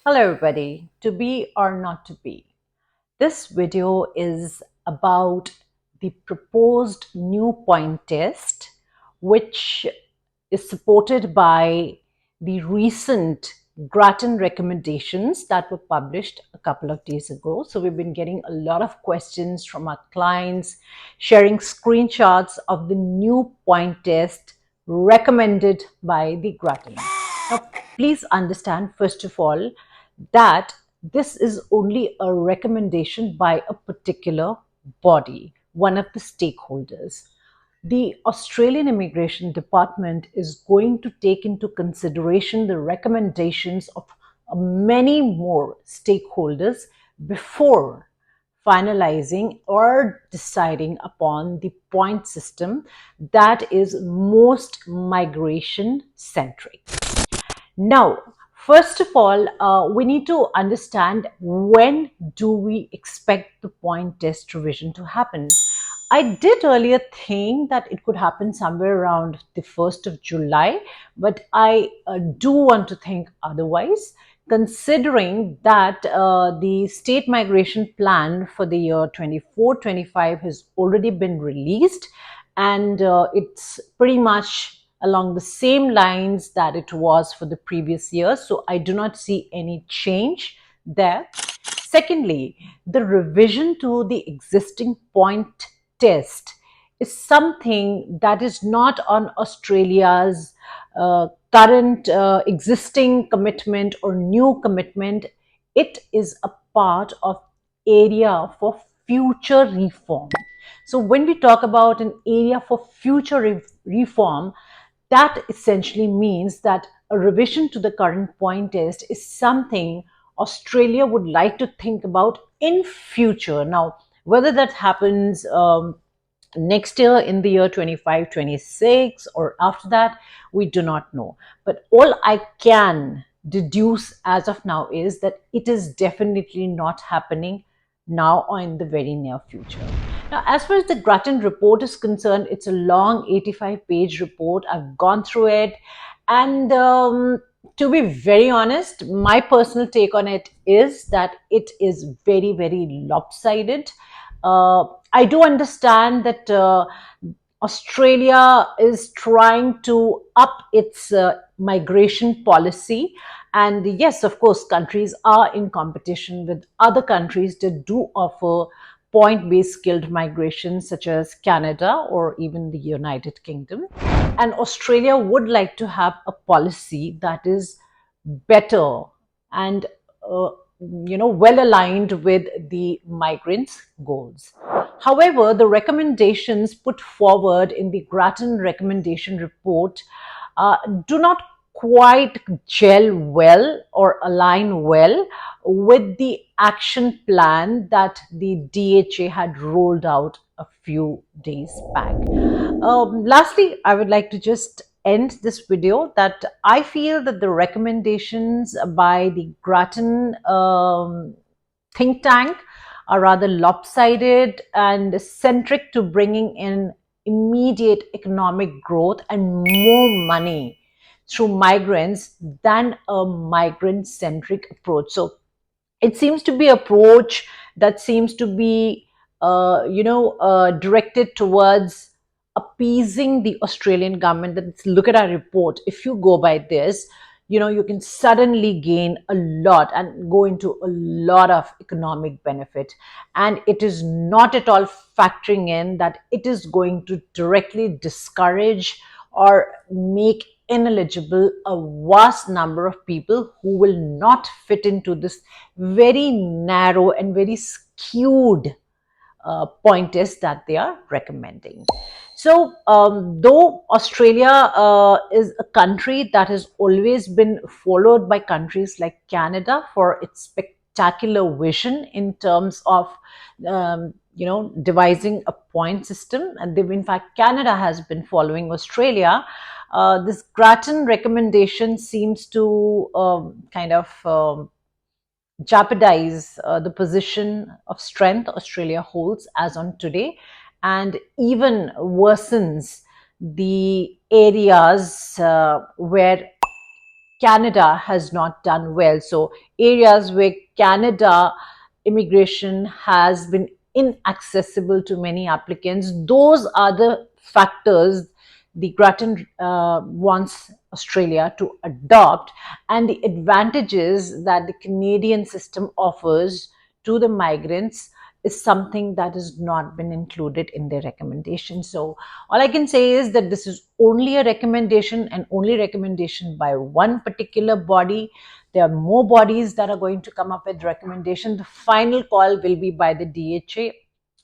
Hello everybody, to be or not to be. This video is about the proposed new point test which is supported by the recent Grattan recommendations that were published a couple of days ago. So we've been getting a lot of questions from our clients sharing screenshots of the new point test recommended by the Grattan. Now, please understand, first of all, that this is only a recommendation by a particular body, one of the stakeholders. The Australian Immigration Department is going to take into consideration the recommendations of many more stakeholders before finalizing or deciding upon the point system that is most migration centric. Now, first of all, we need to understand when do we expect the point test revision to happen. I did earlier think that it could happen somewhere around the 1st of July, but I do want to think otherwise, considering that the state migration plan for the year 24-25 has already been released, and it's pretty much along the same lines that it was for the previous year. So I do not see any change there. Secondly, the revision to the existing point test is something that is not on Australia's current existing commitment or new commitment. It is a part of area for future reform. So when we talk about an area for future reform, that essentially means that a revision to the current point test is something Australia would like to think about in future. Now, whether that happens next year in the year 25-26 or after that, we do not know. But all I can deduce as of now is that it is definitely not happening now or in the very near future. Now, as far as the Grattan report is concerned, it's a long 85-page report. I've gone through it. And to be very honest, my personal take on it is that it is very, very lopsided. I do understand that Australia is trying to up its migration policy. And yes, of course, countries are in competition with other countries that do offer point based skilled migration, such as Canada or even the United Kingdom. And Australia would like to have a policy that is better and well aligned with the migrants' goals. However, the recommendations put forward in the Grattan recommendation report do not quite gel well or align well with the action plan that the DHA had rolled out a few days back. Lastly, I would like to just end this video that I feel that the recommendations by the Grattan think tank are rather lopsided and centric to bringing in immediate economic growth and more money through migrants than a migrant centric approach. So it seems to be an approach that seems to be directed towards appeasing the Australian government. That look at our report, if you go by this, you can suddenly gain a lot and go into a lot of economic benefit, and it is not at all factoring in that it is going to directly discourage or make ineligible a vast number of people who will not fit into this very narrow and very skewed point test that they are recommending. So, though Australia is a country that has always been followed by countries like Canada for its spectacular vision in terms of, devising a point system, and they've, in fact, Canada has been following Australia. This Grattan recommendation seems to kind of jeopardize the position of strength Australia holds as on today, and even worsens the areas where Canada has not done well. So areas where Canada immigration has been inaccessible to many applicants, those are the factors the Grattan wants Australia to adopt, and the advantages that the Canadian system offers to the migrants is something that has not been included in their recommendation. So all I can say is that this is only a recommendation, and only recommendation by one particular body. There are more bodies that are going to come up with recommendation. The final call will be by the DHA.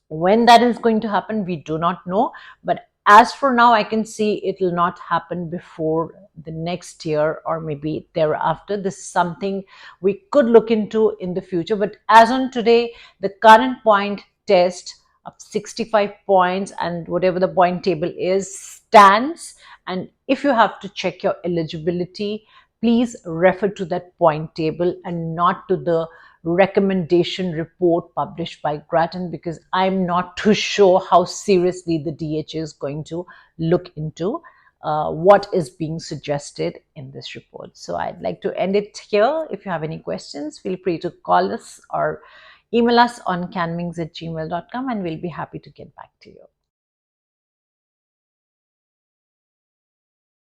When that is going to happen, we do not know. But as for now, I can see it will not happen before the next year or maybe thereafter. This is something we could look into in the future. But as on today, the current point test of 65 points and whatever the point table is stands. And if you have to check your eligibility, please refer to that point table and not to the recommendation report published by Grattan, because I'm not too sure how seriously the DHA is going to look into what is being suggested in this report. So I'd like to end it here. If you have any questions, feel free to call us or email us on caanwings@gmail.com, and we'll be happy to get back to you.